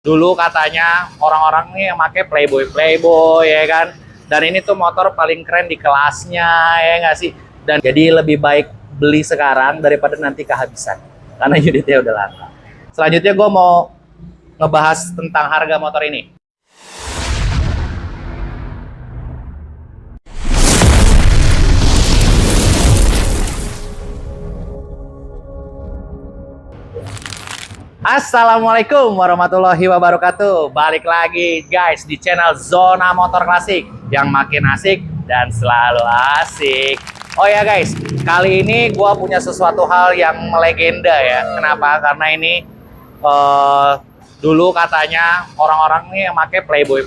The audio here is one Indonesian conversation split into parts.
Dulu katanya orang-orang nih yang pakai Playboy ya kan. Dan ini tuh motor paling keren di kelasnya ya nggak sih. Dan jadi lebih baik beli sekarang daripada nanti kehabisan. Karena unitnya udah langka. Selanjutnya gue mau ngebahas tentang harga motor ini. Assalamualaikum warahmatullahi wabarakatuh. Balik lagi guys di channel Zona Motor Klasik yang makin asik dan selalu asik. Oh ya guys, kali ini gue punya sesuatu hal yang melegenda ya. Kenapa? Karena ini dulu katanya orang-orang nih yang pakai Playboy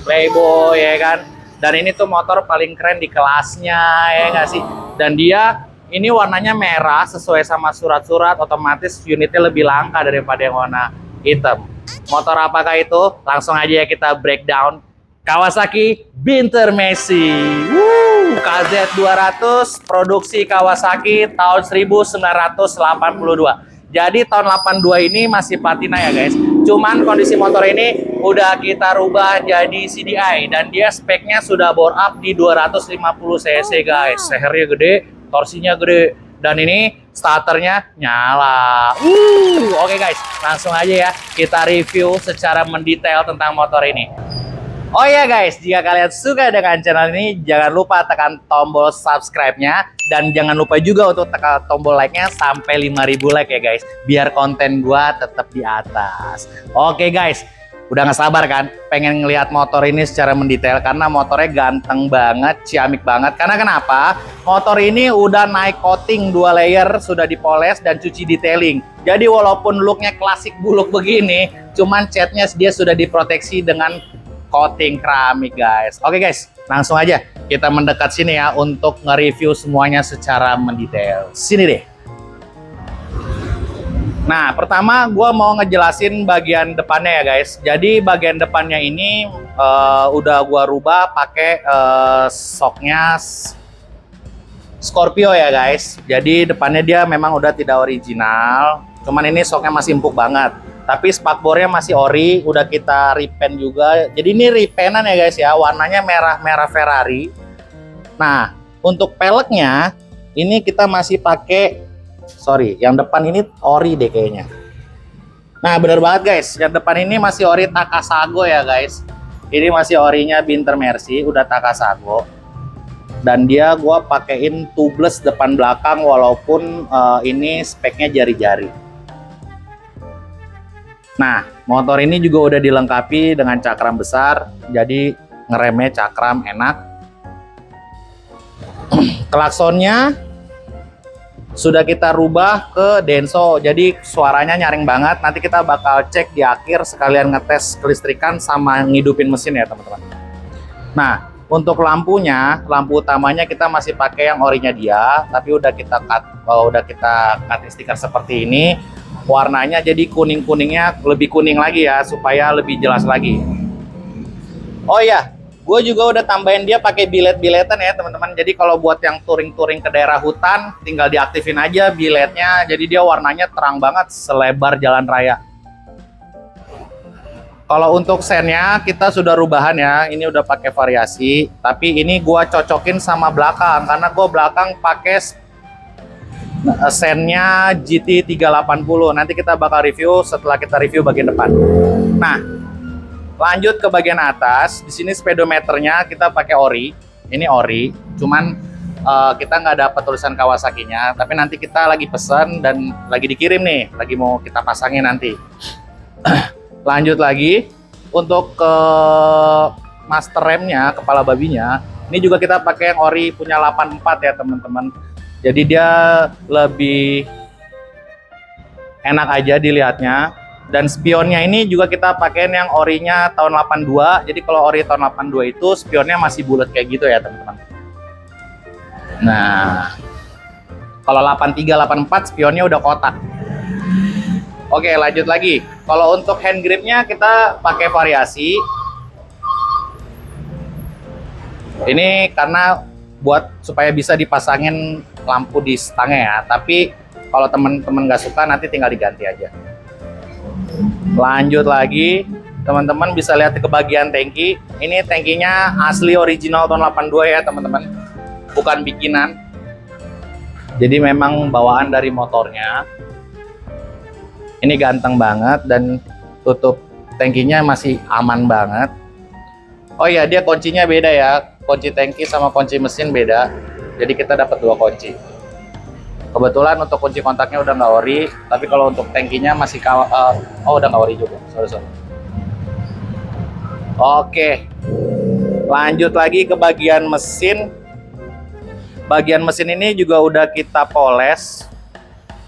ya kan. Dan ini tuh motor paling keren di kelasnya ya nggak sih. Dan dia ini warnanya merah sesuai sama surat-surat, otomatis unitnya lebih langka daripada yang warna hitam. Motor apakah itu? Langsung aja ya kita breakdown. Kawasaki Binter Messi. KZ200 produksi Kawasaki tahun 1982. Jadi tahun 82 ini masih patina ya guys. Cuman kondisi motor ini udah kita rubah jadi CDI dan dia speknya sudah bore up di 250 cc guys. Sehernya gede, torsinya gede, dan ini starternya nyala. Oke guys, langsung aja ya kita review secara mendetail tentang motor ini. Oh ya guys, jika kalian suka dengan channel ini, jangan lupa tekan tombol subscribe-nya dan jangan lupa juga untuk tekan tombol like-nya sampai 5.000 like ya guys, biar konten gua tetap di atas. Oke guys, udah nggak sabar kan pengen ngelihat motor ini secara mendetail karena motornya ganteng banget, ciamik banget. Karena kenapa? Motor ini udah naik coating 2 layer, sudah dipoles dan cuci detailing. Jadi walaupun looknya klasik buluk begini, cuman catnya dia sudah diproteksi dengan coating keramik guys. Oke guys, langsung aja kita mendekat sini ya untuk nge-review semuanya secara mendetail. Sini deh. Nah, pertama gue mau ngejelasin bagian depannya ya guys. Jadi bagian depannya ini udah gue rubah pakai shocknya Scorpio ya guys. Jadi depannya dia memang udah tidak original. Cuman ini shocknya masih empuk banget. Tapi spakbornya masih ori, udah kita repaint juga. Jadi ini repainan ya guys ya, warnanya merah-merah Ferrari. Nah, untuk peleknya ini kita masih pakai, sorry, yang depan ini ori deh kayaknya. Nah, bener banget guys, yang depan ini masih ori Takasago ya guys. Ini masih orinya Binter Messi, udah Takasago. Dan dia gua pakein tubeless depan belakang walaupun ini speknya jari-jari. Nah, motor ini juga udah dilengkapi dengan cakram besar, jadi ngeremnya cakram enak. Klaksonnya sudah kita rubah ke Denso, jadi suaranya nyaring banget. Nanti kita bakal cek di akhir sekalian ngetes kelistrikan sama ngidupin mesin ya teman-teman. Nah, untuk lampunya, lampu utamanya kita masih pakai yang orinya dia, tapi udah kita cut stiker seperti ini. Warnanya jadi kuning-kuningnya lebih kuning lagi ya, supaya lebih jelas lagi. Oh iya, gue juga udah tambahin dia pakai bilet-biletan ya teman-teman. Jadi kalau buat yang touring-touring ke daerah hutan, tinggal diaktifin aja biletnya. Jadi dia warnanya terang banget selebar jalan raya. Kalau untuk sennya kita sudah rubahan ya, ini udah pakai variasi. Tapi ini gue cocokin sama belakang, karena gue belakang pakai sennya GT 380. Nanti kita bakal review setelah kita review bagian depan. Nah, lanjut ke bagian atas. Di sini speedometernya kita pakai ori. Ini ori, cuman kita nggak dapat tulisan Kawasaki-nya. Tapi nanti kita lagi pesan dan lagi dikirim nih, lagi mau kita pasangin nanti. Lanjut lagi untuk ke master remnya, kepala babinya. Ini juga kita pakai yang ori punya 84 ya teman-teman. Jadi dia lebih enak aja dilihatnya. Dan spionnya ini juga kita pakai yang orinya tahun 82. Jadi kalau ori tahun 82 itu spionnya masih bulat kayak gitu ya teman-teman. Nah, kalau 83, 84 spionnya udah kotak. Oke, lanjut lagi. Kalau untuk hand gripnya kita pakai variasi. Ini karena buat supaya bisa dipasangin lampu di stangnya ya. Tapi kalau teman-teman nggak suka nanti tinggal diganti aja. Lanjut lagi, Teman-teman bisa lihat ke bagian tangki. Ini tangkinya asli original tahun 82 ya teman-teman, bukan bikinan. Jadi memang bawaan dari motornya. Ini ganteng banget dan tutup tangkinya masih aman banget. Oh ya, dia kuncinya beda ya. Kunci tangki sama kunci mesin beda. Jadi kita dapat 2 kunci. Kebetulan untuk kunci kontaknya udah nggak ori, tapi kalau untuk tangkinya masih udah nggak ori juga. Sorry. Oke, lanjut lagi ke bagian mesin. Bagian mesin ini juga udah kita poles.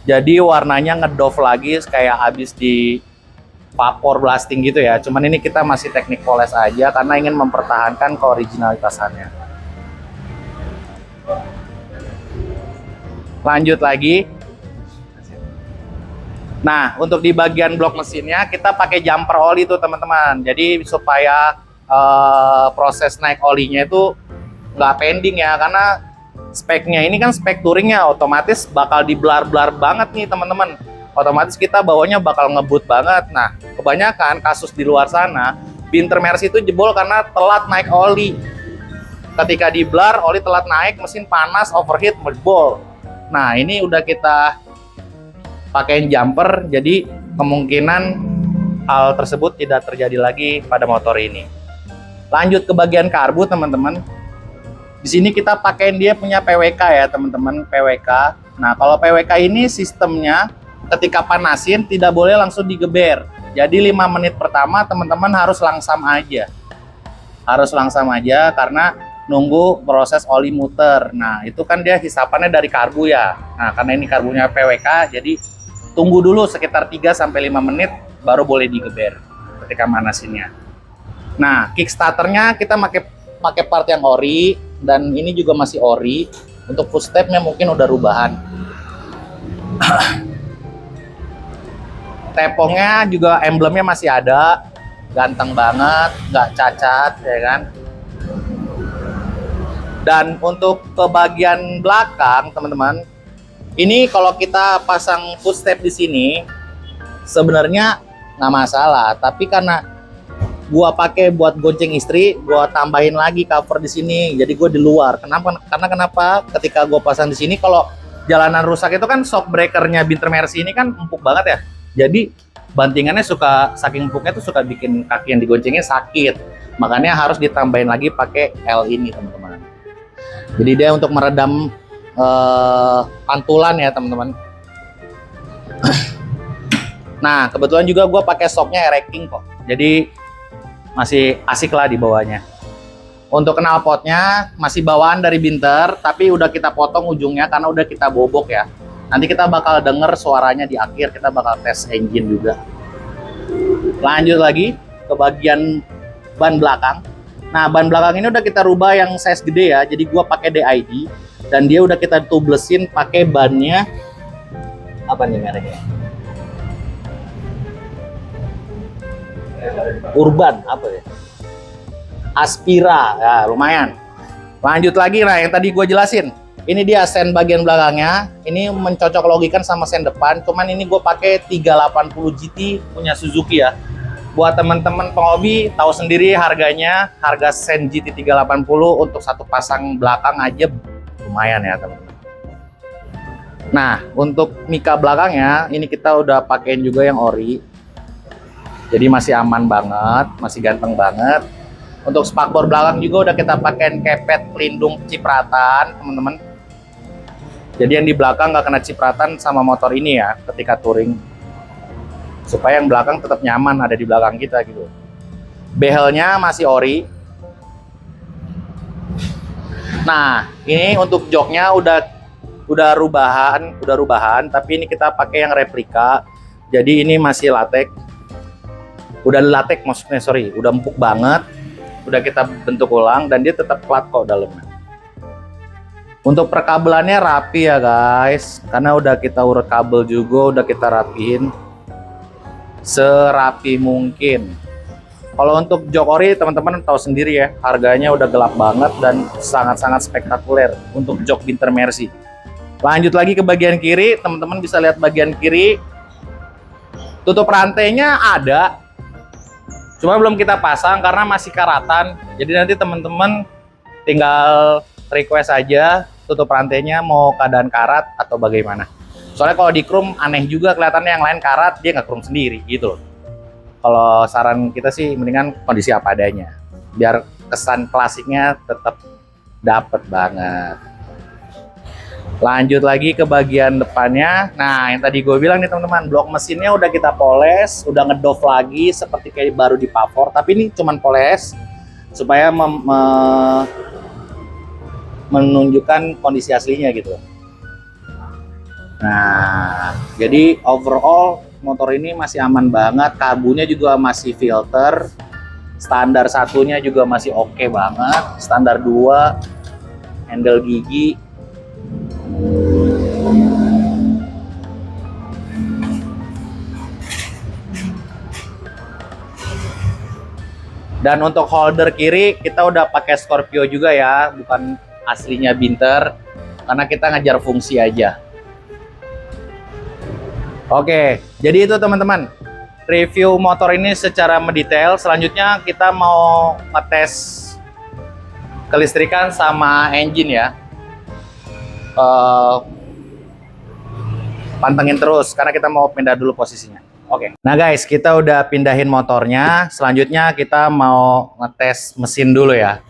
Jadi warnanya ngedove lagi kayak habis di vapor blasting gitu ya. Cuman ini kita masih teknik poles aja karena ingin mempertahankan keoriginalitasannya. Lanjut lagi. Nah, untuk di bagian blok mesinnya kita pakai jumper oli tuh teman-teman. Jadi supaya proses naik olinya itu nggak pending ya, karena speknya ini kan spek touringnya, otomatis bakal diblar-blar banget nih teman-teman. Otomatis kita bawanya bakal ngebut banget. Nah, kebanyakan kasus di luar sana, Binter Mercy itu jebol karena telat naik oli. Ketika diblar, oli telat naik, mesin panas, overheat, jebol. Nah, ini udah kita pakein jumper, jadi kemungkinan hal tersebut tidak terjadi lagi pada motor ini. Lanjut ke bagian karbu teman-teman. Di sini kita pakein dia punya PWK ya teman-teman, PWK. Nah, kalau PWK ini sistemnya ketika panasin tidak boleh langsung digeber. Jadi 5 menit pertama teman-teman harus langsam aja. Harus langsam aja karena nunggu proses oli muter. Nah, itu kan dia hisapannya dari karbu ya. Nah, karena ini karbunya PWK, jadi tunggu dulu sekitar 3-5 menit baru boleh digeber ketika manasinnya. Nah, kickstarternya kita pakai part yang ori dan ini juga masih ori. Untuk footstepnya mungkin udah rubahan. Tepongnya juga emblemnya masih ada, ganteng banget, nggak cacat ya kan. Dan untuk ke bagian belakang teman-teman, ini kalau kita pasang footstep di sini sebenarnya nggak masalah, tapi karena gua pakai buat gonceng istri, gua tambahin lagi cover di sini. Jadi gua di luar. Kenapa? Ketika gua pasang di sini, kalau jalanan rusak itu kan shock breakernya Binter Mercy ini kan empuk banget ya. Jadi bantingannya saking empuknya tuh suka bikin kaki yang digoncengnya sakit. Makanya harus ditambahin lagi pakai L ini teman-teman. Jadi dia untuk meredam pantulan ya teman-teman. Nah, kebetulan juga gue pakai shocknya Ereking kok, jadi masih asik lah di bawahnya. Untuk knalpotnya masih bawaan dari Binter, tapi udah kita potong ujungnya karena udah kita bobok ya. Nanti kita bakal denger suaranya di akhir, kita bakal tes engine juga. Lanjut lagi ke bagian ban belakang. Nah, ban belakang ini udah kita rubah yang size gede ya, jadi gue pakai DID. Dan dia udah kita tublesin pakai bannya apa nih mereknya? Urban apa ya? Aspira, ya lumayan. Lanjut lagi, nah yang tadi gue jelasin. Ini dia sen bagian belakangnya. Ini mencocok logikan sama sen depan. Cuman ini gue pakai 380 GT punya Suzuki ya. Buat teman-teman penghobi tahu sendiri harganya. Harga sen GT 380 untuk satu pasang belakang aja lumayan ya teman-teman. Nah, untuk mika belakangnya ini kita udah pakein juga yang ori. Jadi masih aman banget, masih ganteng banget. Untuk spakbor belakang juga udah kita pakein kepet pelindung cipratan, teman-teman. Jadi yang di belakang nggak kena cipratan sama motor ini ya ketika touring. Supaya yang belakang tetap nyaman ada di belakang kita gitu. Behelnya masih ori. Nah, ini untuk joknya udah rubahan, tapi ini kita pakai yang replika. Jadi ini masih latex. Udah latex maksudnya, sorry, udah empuk banget. Udah kita bentuk ulang dan dia tetap plat kok dalamnya. Untuk perkabelannya rapi ya guys, karena udah kita urut kabel juga, udah kita rapiin serapi mungkin. Kalau untuk jok ori teman-teman tahu sendiri ya, harganya udah gelap banget dan sangat-sangat spektakuler untuk jok Binter Mercy. Lanjut lagi ke bagian kiri, teman-teman bisa lihat bagian kiri. Tutup rantainya ada. Cuma belum kita pasang karena masih karatan. Jadi nanti teman-teman tinggal request aja tutup rantainya mau keadaan karat atau bagaimana. Soalnya kalau di chrome aneh juga kelihatannya, yang lain karat dia nggak chrome sendiri gitu loh. Kalau saran kita sih mendingan kondisi apa adanya, biar kesan klasiknya tetap dapet banget. Lanjut lagi ke bagian depannya. Nah, yang tadi gue bilang nih teman-teman, blok mesinnya udah kita poles, udah ngedoff lagi seperti kayak baru di pavor, tapi ini cuman poles supaya menunjukkan kondisi aslinya gitu. Nah, jadi overall motor ini masih aman banget, karbunya juga masih filter, standar satunya juga masih oke banget, standar 2, handle gigi. Dan untuk holder kiri kita udah pakai Scorpio juga ya, bukan aslinya Binter, karena kita ngejar fungsi aja. Oke, jadi itu teman-teman, review motor ini secara mendetail. Selanjutnya kita mau ngetes kelistrikan sama engine ya. Pantengin terus karena kita mau pindah dulu posisinya. Oke. Nah guys, kita udah pindahin motornya. Selanjutnya kita mau ngetes mesin dulu ya.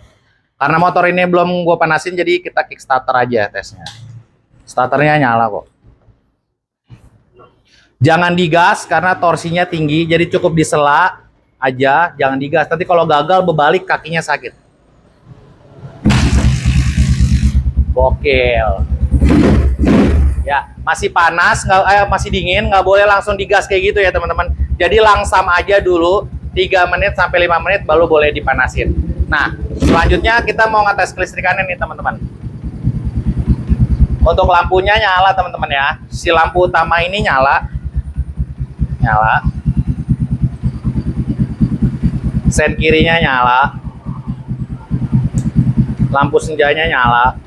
Karena motor ini belum gue panasin, jadi kita kickstarter aja tesnya. Starternya nyala kok. Jangan digas karena torsinya tinggi, jadi cukup disela aja, jangan digas. Nanti kalau gagal berbalik kakinya sakit. Gokil. Ya, masih panas, masih dingin, nggak boleh langsung digas kayak gitu ya teman-teman. Jadi langsam aja dulu, 3 menit sampai 5 menit baru boleh dipanasin. Nah, selanjutnya kita mau ngetes kelistrikannya nih teman-teman. Untuk lampunya nyala teman-teman ya. Si lampu utama ini nyala. Sen kirinya nyala. Lampu senjanya nyala.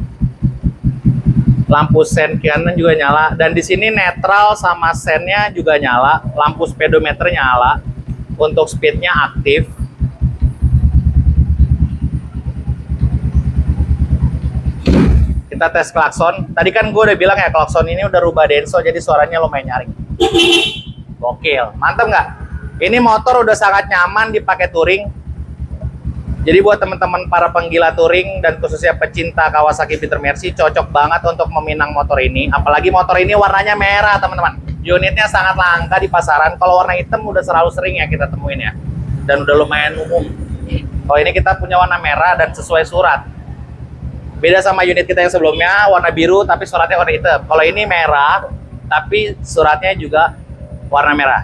Lampu sen kanan juga nyala, dan di sini netral sama sennya juga nyala. Lampu speedometer nyala, untuk speednya aktif. Kita tes klakson. Tadi kan gue udah bilang ya, klakson ini udah rubah Denso, jadi suaranya lumayan nyaring. Gokil, mantap nggak? Ini motor udah sangat nyaman dipakai touring. Jadi buat teman-teman para penggila touring dan khususnya pecinta Kawasaki Binter Mercy, cocok banget untuk meminang motor ini. Apalagi motor ini warnanya merah teman-teman. Unitnya sangat langka di pasaran. Kalau warna hitam udah selalu sering ya kita temuin ya. Dan udah lumayan umum. Kalau ini kita punya warna merah dan sesuai surat. Beda sama unit kita yang sebelumnya, warna biru tapi suratnya warna hitam. Kalau ini merah tapi suratnya juga warna merah.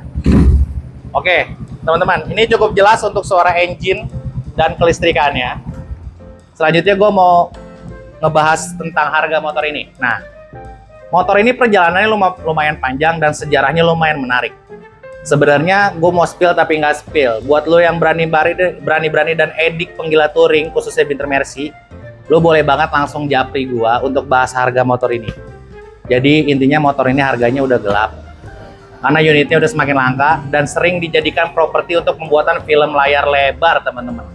Oke teman-teman, ini cukup jelas untuk suara engine dan kelistrikannya. Selanjutnya gue mau ngebahas tentang harga motor ini. Nah, motor ini perjalanannya lumayan panjang dan sejarahnya lumayan menarik. Sebenarnya gue mau spill tapi nggak spill. Buat lo yang berani dan edik penggila touring khususnya Binter Mercy, lo boleh banget langsung japri gue untuk bahas harga motor ini. Jadi intinya motor ini harganya udah gelap. Karena unitnya udah semakin langka dan sering dijadikan properti untuk pembuatan film layar lebar teman-teman.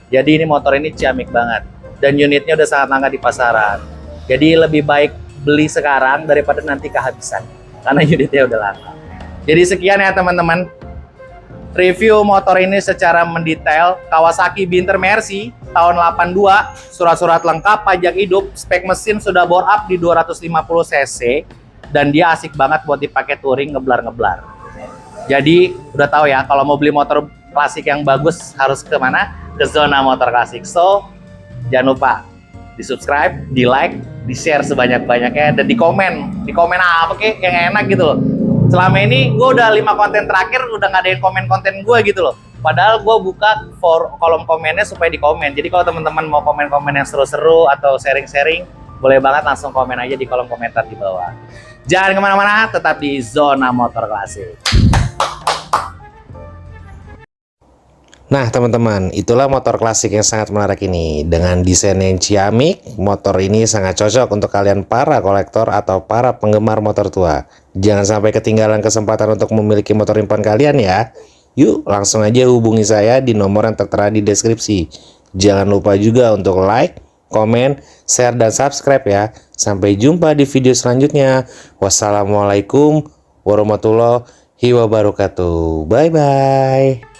Jadi ini motor ini ciamik banget dan unitnya udah sangat langka di pasaran. Jadi lebih baik beli sekarang daripada nanti kehabisan karena unitnya udah langka. Jadi sekian ya teman-teman, review motor ini secara mendetail. Kawasaki Binter Mercy tahun 82, surat-surat lengkap, pajak hidup, spek mesin sudah bore up di 250 cc dan dia asik banget buat dipakai touring ngeblar-ngeblar. Jadi udah tahu ya, kalau mau beli motor klasik yang bagus harus kemana? Ke Zona Motor Klasik. So jangan lupa di subscribe, di like, di share sebanyak-banyaknya, dan di komen apa kek yang enak gitu loh. Selama ini gue udah 5 konten terakhir udah ngadain komen-konten gue gitu loh. Padahal gue buka kolom komennya supaya di komen. Jadi kalau teman-teman mau komen-komen yang seru-seru atau sharing-sharing, boleh banget langsung komen aja di kolom komentar di bawah. Jangan kemana-mana, tetap di Zona Motor Klasik. Nah teman-teman, itulah motor klasik yang sangat menarik ini. Dengan desain yang ciamik, motor ini sangat cocok untuk kalian para kolektor atau para penggemar motor tua. Jangan sampai ketinggalan kesempatan untuk memiliki motor impian kalian ya. Yuk langsung aja hubungi saya di nomor yang tertera di deskripsi. Jangan lupa juga untuk like, komen, share, dan subscribe ya. Sampai jumpa di video selanjutnya. Wassalamualaikum warahmatullahi wabarakatuh. Bye-bye.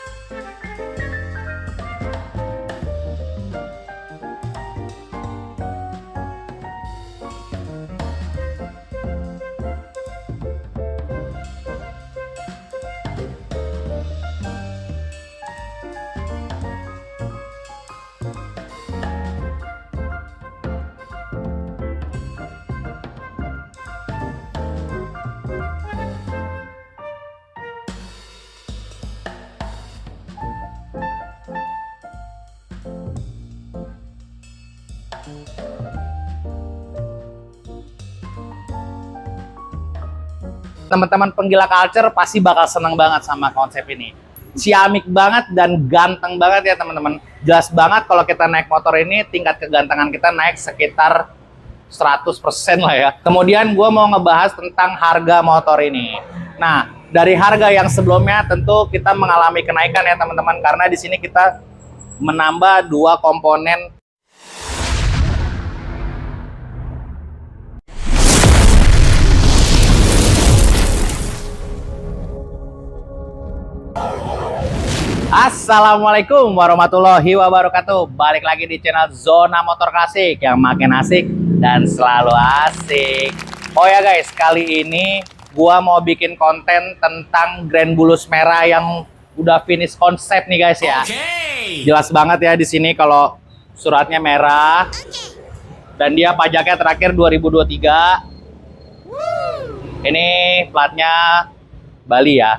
Teman-teman penggila culture pasti bakal seneng banget sama konsep ini. Ciamik banget dan ganteng banget ya teman-teman. Jelas banget kalau kita naik motor ini tingkat kegantengan kita naik sekitar 100% lah ya. Kemudian gue mau ngebahas tentang harga motor ini. Nah, dari harga yang sebelumnya tentu kita mengalami kenaikan ya teman-teman, karena di sini kita menambah 2 komponen. Assalamualaikum warahmatullahi wabarakatuh. Balik lagi di channel Zona Motor Klasik yang makin asik dan selalu asik. Oh ya guys, kali ini gua mau bikin konten tentang Grand Bulus merah yang udah finish konsep nih guys ya. Jelas banget ya di sini kalau suratnya merah dan dia pajaknya terakhir 2023. Ini platnya Bali ya.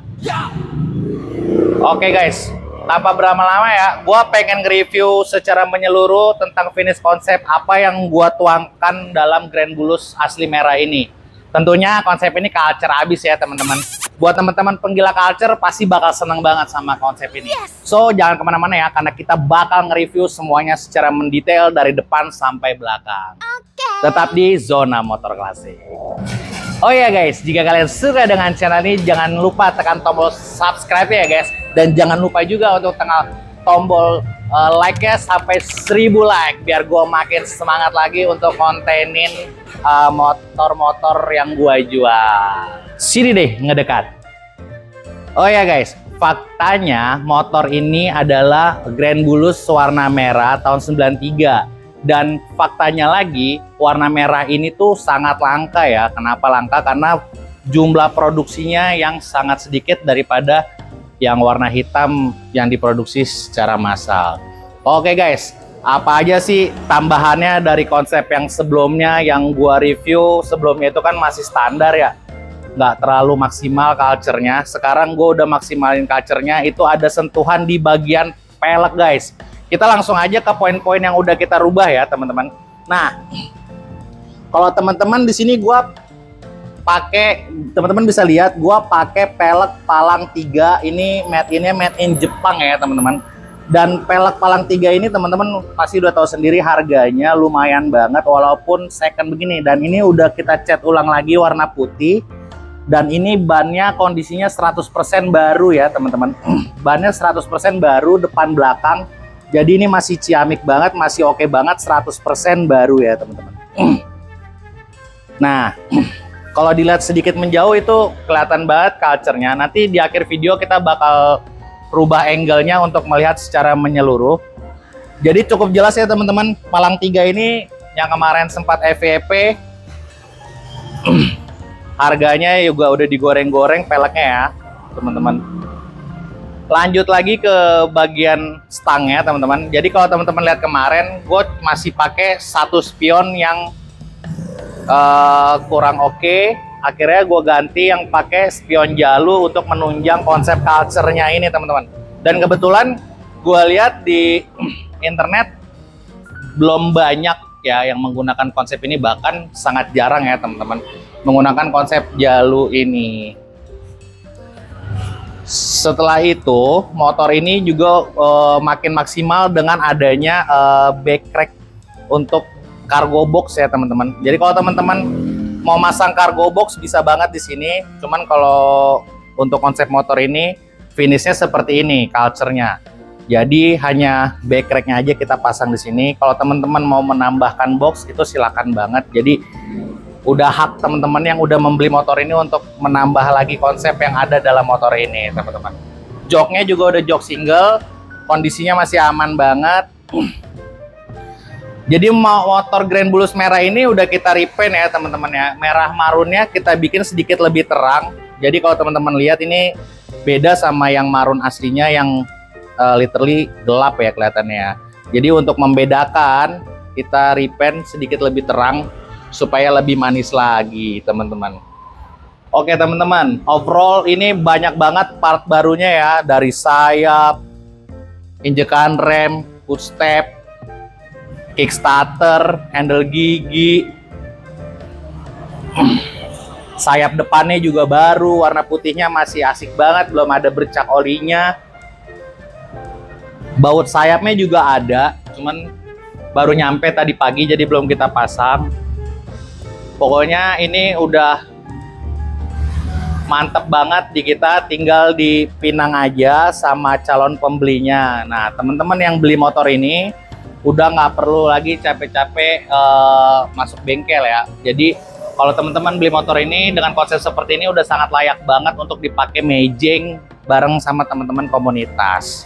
Oke guys, tanpa berlama-lama ya, gue pengen nge-review secara menyeluruh tentang finish konsep apa yang gue tuangkan dalam Grand Bulus asli merah ini. Tentunya konsep ini culture abis ya teman-teman. Buat teman-teman penggila culture pasti bakal seneng banget sama konsep ini. So jangan kemana-mana ya, karena kita bakal nge-review semuanya secara mendetail dari depan sampai belakang. Tetap di Zona Motor Klasik. Oh ya guys, jika kalian suka dengan channel ini, jangan lupa tekan tombol subscribe ya guys. Dan jangan lupa juga untuk tekan tombol like-nya sampai 1000 like. Biar gue makin semangat lagi untuk kontenin motor-motor yang gue jual. Sini deh, ngedekat. Oh ya guys, faktanya motor ini adalah Grand Bulus warna merah tahun 93. Dan faktanya lagi, warna merah ini tuh sangat langka ya. Kenapa langka? Karena jumlah produksinya yang sangat sedikit daripada yang warna hitam yang diproduksi secara massal. Oke guys, apa aja sih tambahannya dari konsep yang sebelumnya yang gua review? Sebelumnya itu kan masih standar ya, nggak terlalu maksimal culture-nya. Sekarang gua udah maksimalin culture-nya. Itu ada sentuhan di bagian pelek guys. Kita langsung aja ke poin-poin yang udah kita rubah ya teman-teman. Nah, kalau teman-teman di sini gua pakai, teman-teman bisa lihat gua pakai pelek Palang 3. Ini made in Jepang ya teman-teman. Dan pelek Palang 3 ini teman-teman pasti udah tahu sendiri harganya lumayan banget walaupun second begini. Dan ini udah kita cat ulang lagi warna putih. Dan ini bannya kondisinya 100% baru ya teman-teman. Bannya 100% baru depan belakang. Jadi ini masih ciamik banget, masih oke banget, 100% baru ya teman-teman. Nah, kalau dilihat sedikit menjauh itu kelihatan banget culture-nya. Nanti di akhir video kita bakal rubah angle-nya untuk melihat secara menyeluruh. Jadi cukup jelas ya teman-teman, Palang 3 ini yang kemarin sempat FVP. Harganya juga udah digoreng-goreng peleknya ya teman-teman. Lanjut lagi ke bagian stangnya teman-teman. Jadi kalau teman-teman lihat kemarin, gue masih pakai satu spion yang kurang oke. Akhirnya gue ganti yang pakai spion jalu untuk menunjang konsep culture-nya ini teman-teman. Dan kebetulan gue lihat di internet belum banyak ya yang menggunakan konsep ini, bahkan sangat jarang ya teman-teman menggunakan konsep jalu ini. Setelah itu, motor ini juga makin maksimal dengan adanya backrack untuk cargo box ya teman-teman. Jadi kalau teman-teman mau masang cargo box bisa banget di sini. Cuman kalau untuk konsep motor ini finishnya seperti ini culture-nya. Jadi hanya backracknya aja kita pasang di sini. Kalau teman-teman mau menambahkan box itu silakan banget. Jadi udah hak teman-teman yang udah membeli motor ini untuk menambah lagi konsep yang ada dalam motor ini, teman-teman. Joknya juga udah jok single, kondisinya masih aman banget. Jadi motor Grand Bulus merah ini udah kita repaint ya teman-teman ya. Merah marunnya kita bikin sedikit lebih terang. Jadi kalau teman-teman lihat ini beda sama yang marun aslinya yang literally gelap ya kelihatannya ya. Jadi untuk membedakan kita repaint sedikit lebih terang supaya lebih manis lagi teman-teman. Oke teman-teman, overall ini banyak banget part barunya ya, dari sayap, injekan rem, footstep, kickstarter, handle gigi, sayap depannya juga baru, warna putihnya masih asik banget, belum ada bercak olinya. Baut sayapnya juga ada, cuman baru nyampe tadi pagi jadi belum kita pasang. Pokoknya ini udah mantep banget di kita, tinggal dipinang aja sama calon pembelinya. Nah teman-teman yang beli motor ini udah nggak perlu lagi capek-capek masuk bengkel ya. Jadi kalau teman-teman beli motor ini dengan konsep seperti ini udah sangat layak banget untuk dipakai mejeng bareng sama teman-teman komunitas.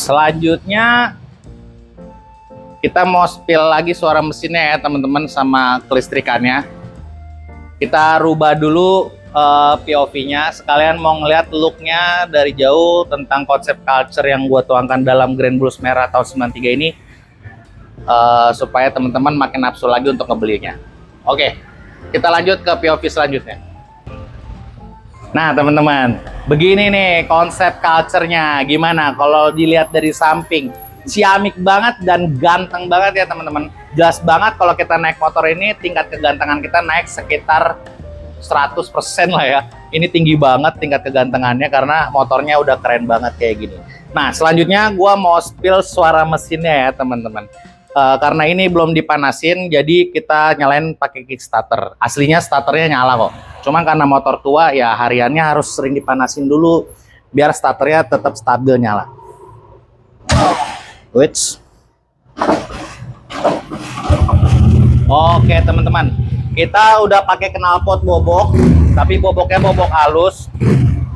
Selanjutnya kita mau spill lagi suara mesinnya ya teman-teman sama kelistrikannya. Kita rubah dulu POV-nya, sekalian mau ngeliat look-nya dari jauh tentang konsep culture yang gue tuangkan dalam Grand Bulus merah tahun 93 ini, supaya teman-teman makin nafsu lagi untuk ngebelinya. Oke, kita lanjut ke POV selanjutnya. Nah teman-teman, begini nih konsep culture-nya. Gimana kalau dilihat dari samping? Ciamik banget dan ganteng banget ya teman-teman. Jelas banget kalau kita naik motor ini tingkat kegantengan kita naik sekitar 100% lah ya. Ini tinggi banget tingkat kegantengannya karena motornya udah keren banget kayak gini. Nah selanjutnya gua mau spill suara mesinnya ya teman-teman. Karena ini belum dipanasin, jadi kita nyalain pakai kickstarter. Aslinya starternya nyala kok. Cuma karena motor tua ya hariannya harus sering dipanasin dulu biar starternya tetap stabil nyala. Which? Oke teman-teman, kita udah pakai knalpot bobok, tapi boboknya bobok halus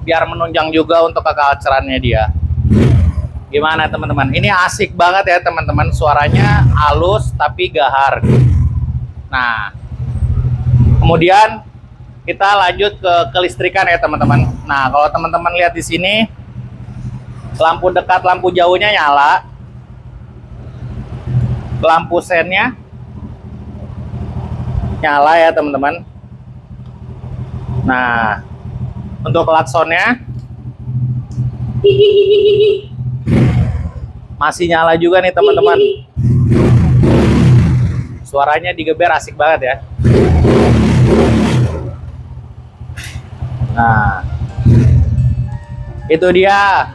biar menunjang juga untuk kekalcerannya dia. Gimana teman-teman? Ini asik banget ya teman-teman, suaranya halus tapi gahar. Nah, kemudian kita lanjut ke kelistrikan ya teman-teman. Nah, kalau teman-teman lihat di sini, lampu dekat, lampu jauhnya nyala. Lampu sennya nyala ya teman-teman. Nah, untuk klaksonnya masih nyala juga nih teman-teman. Suaranya digeber asik banget ya. Nah, itu dia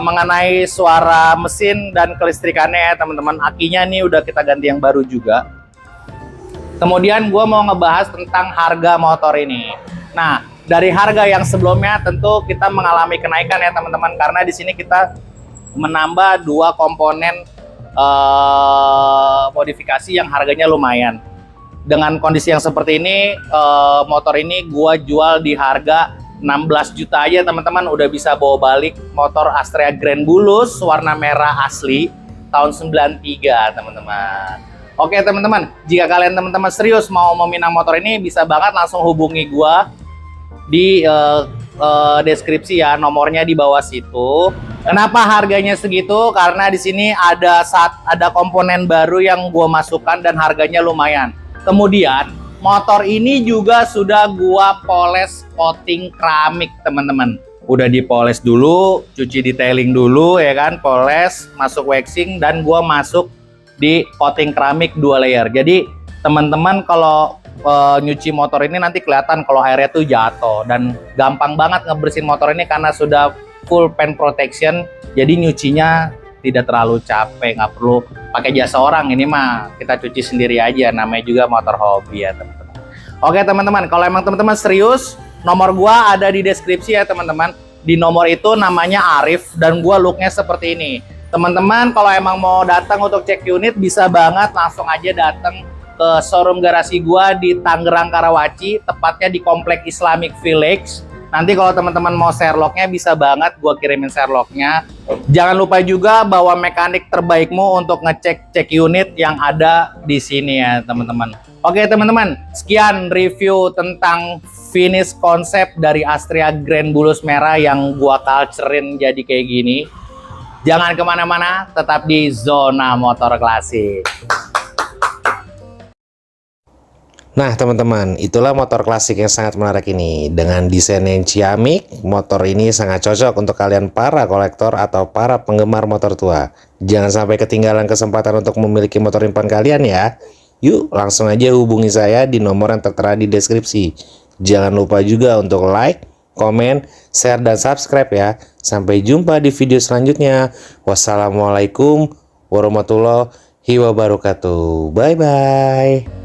mengenai suara mesin dan kelistrikannya ya teman-teman. Akinya nih udah kita ganti yang baru juga. Kemudian gue mau ngebahas tentang harga motor ini. Nah, dari harga yang sebelumnya tentu kita mengalami kenaikan ya teman-teman, karena di sini kita menambah 2 komponen modifikasi yang harganya lumayan. Dengan kondisi yang seperti ini, motor ini gue jual di harga 16 juta aja teman-teman, udah bisa bawa balik motor Astrea Grand Bulus warna merah asli tahun 93 teman-teman. Oke teman-teman, jika kalian teman-teman serius mau meminang motor ini, bisa banget langsung hubungi gua di deskripsi ya, nomornya di bawah situ. Kenapa harganya segitu? Karena di sini ada komponen baru yang gua masukkan dan harganya lumayan. Kemudian motor ini juga sudah gua poles coating keramik teman-teman. Udah dipoles dulu, cuci detailing dulu ya kan, poles, masuk waxing, dan gua masuk di coating keramik 2 layer. Jadi teman-teman kalau nyuci motor ini nanti kelihatan kalau airnya tuh jatuh, dan gampang banget ngebersihin motor ini karena sudah full paint protection. Jadi nyucinya tidak terlalu capek, nggak perlu pakai jasa orang. Ini mah kita cuci sendiri aja, namanya juga motor hobi ya teman-teman. Oke teman-teman, kalau emang teman-teman serius, nomor gua ada di deskripsi ya teman-teman. Di nomor itu namanya Arif dan gua looknya seperti ini. Teman-teman kalau emang mau datang untuk cek unit bisa banget langsung aja datang ke showroom garasi gua di Tangerang Karawaci, tepatnya di Komplek Islamic Village. Nanti kalau teman-teman mau Sherlocknya bisa banget gua kirimin Sherlocknya. Jangan lupa juga bawa mekanik terbaikmu untuk ngecek unit yang ada di sini ya teman-teman. Oke teman-teman, sekian review tentang finish konsep dari Astrea Grand Bulus Merah yang gua culturein jadi kayak gini. Jangan kemana-mana, tetap di Zona Motor Klasik. Nah teman-teman, itulah motor klasik yang sangat menarik ini. Dengan desain yang ciamik, motor ini sangat cocok untuk kalian para kolektor atau para penggemar motor tua. Jangan sampai ketinggalan kesempatan untuk memiliki motor impian kalian ya. Yuk langsung aja hubungi saya di nomor yang tertera di deskripsi. Jangan lupa juga untuk like, komen, share, dan subscribe ya. Sampai jumpa di video selanjutnya. Wassalamualaikum warahmatullahi wabarakatuh. Bye-bye.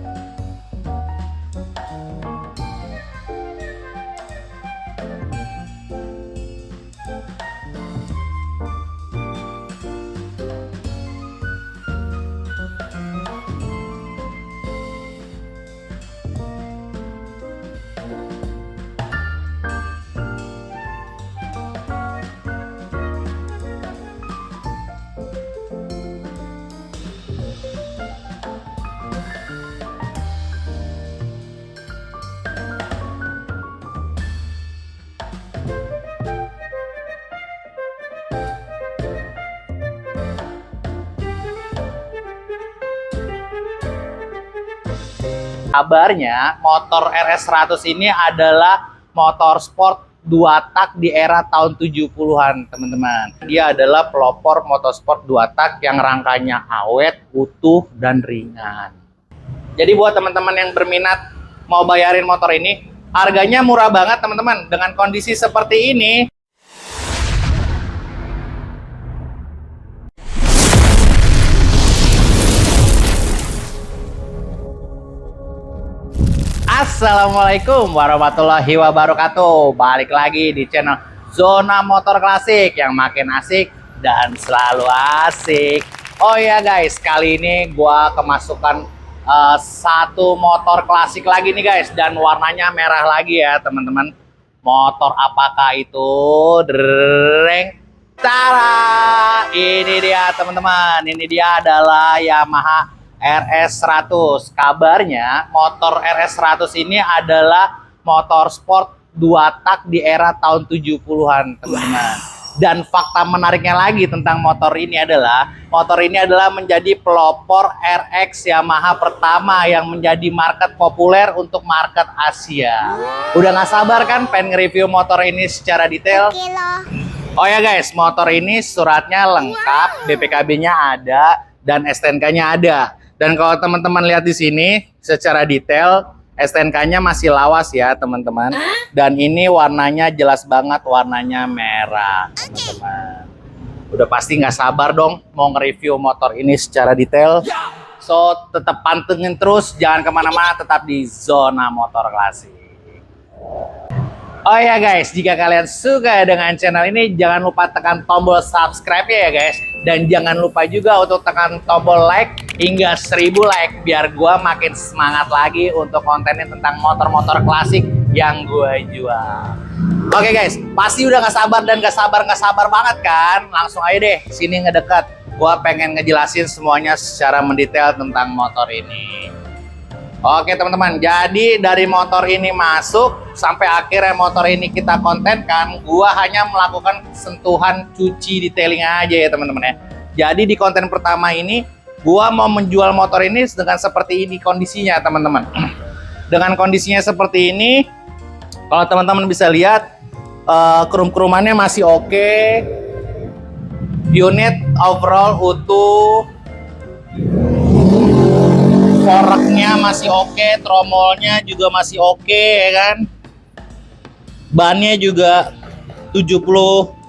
Kabarnya motor RS100 ini adalah motor sport 2 tak di era tahun 70-an teman-teman. Dia adalah pelopor motorsport 2 tak yang rangkanya awet, utuh, dan ringan. Jadi buat teman-teman yang berminat mau bayarin motor ini, harganya murah banget teman-teman. Dengan kondisi seperti ini, Assalamualaikum warahmatullahi wabarakatuh. Balik lagi di channel Zona Motor Klasik yang makin asik dan selalu asik. Oh ya guys, kali ini gua kemasukan satu motor klasik lagi nih guys, dan warnanya merah lagi ya teman-teman. Motor apakah itu? Dreng. Tara, ini dia teman-teman. Ini dia adalah Yamaha RS100. Kabarnya motor RS100 ini adalah motor sport 2 tak di era tahun 70-an teman-teman. Dan fakta menariknya lagi tentang motor ini adalah menjadi pelopor RX Yamaha pertama yang menjadi market populer untuk market Asia. Udah gak sabar kan pengen nge-review motor ini secara detail? Oh ya guys, motor ini suratnya lengkap, BPKB-nya ada, dan STNK-nya ada. Dan kalau teman-teman lihat di sini secara detail, STNK-nya masih lawas ya teman-teman. Dan ini warnanya jelas banget, warnanya merah teman-teman. Udah pasti nggak sabar dong mau nge-review motor ini secara detail. So tetap pantengin terus, jangan kemana-mana, tetap di Zona Motor Klasik. Oh ya guys, jika kalian suka dengan channel ini, jangan lupa tekan tombol subscribe ya guys. Dan jangan lupa juga untuk tekan tombol like hingga 1000 like, biar gua makin semangat lagi untuk kontennya tentang motor-motor klasik yang gua jual. Oke guys, pasti udah gak sabar banget kan? Langsung aja deh sini ngedekat. Gua pengen ngejelasin semuanya secara mendetail tentang motor ini. Oke teman-teman, jadi dari motor ini masuk sampai akhirnya motor ini kita kontenkan, gua hanya melakukan sentuhan cuci detailing aja ya teman-teman ya. Jadi di konten pertama ini gua mau menjual motor ini dengan seperti ini kondisinya teman-teman. Dengan kondisinya seperti ini, kalau teman-teman bisa lihat krum-krumannya masih oke. Unit overall utuh. Koreknya masih oke, tromolnya juga masih oke ya kan. Bannya juga 75%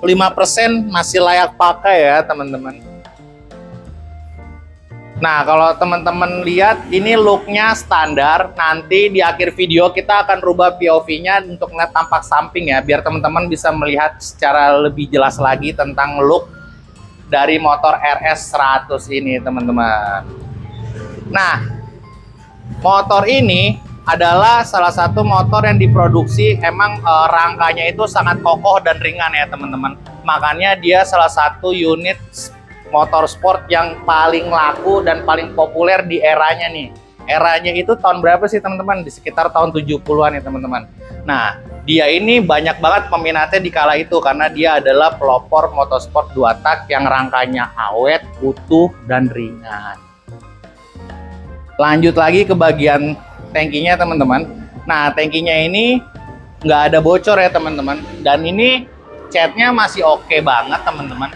masih layak pakai ya teman-teman. Nah, kalau teman-teman lihat, ini looknya standar. Nanti di akhir video kita akan rubah POV-nya untuk ngeliat tampak samping ya, biar teman-teman bisa melihat secara lebih jelas lagi tentang look dari motor RS 100 ini, teman-teman. Nah, motor ini adalah salah satu motor yang diproduksi emang rangkanya itu sangat kokoh dan ringan ya, teman-teman. Makanya dia salah satu unit motor sport yang paling laku dan paling populer di eranya nih. Eranya itu tahun berapa sih teman-teman? Di sekitar tahun 70-an ya teman-teman. Nah, dia ini banyak banget peminatnya di kala itu karena dia adalah pelopor motorsport 2 tak yang rangkanya awet, utuh, dan ringan. Lanjut lagi ke bagian tangkinya teman-teman. Nah, tangkinya ini nggak ada bocor ya teman-teman. Dan ini catnya masih oke banget teman-teman.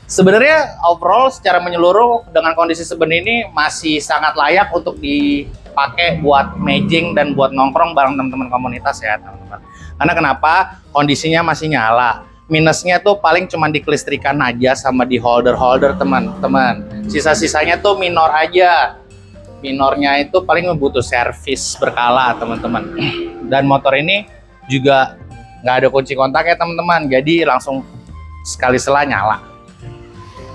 Sebenarnya overall secara menyeluruh dengan kondisi seperti ini masih sangat layak untuk dipakai buat mejing dan buat nongkrong bareng teman-teman komunitas ya teman-teman. Karena kenapa? Kondisinya masih nyala. Minusnya tuh paling cuma di kelistrikan aja sama di holder-holder teman-teman. Sisa-sisanya tuh minor aja. Minornya itu paling butuh servis berkala teman-teman. Dan motor ini juga nggak ada kunci kontak ya teman-teman. Jadi langsung sekali sela nyala.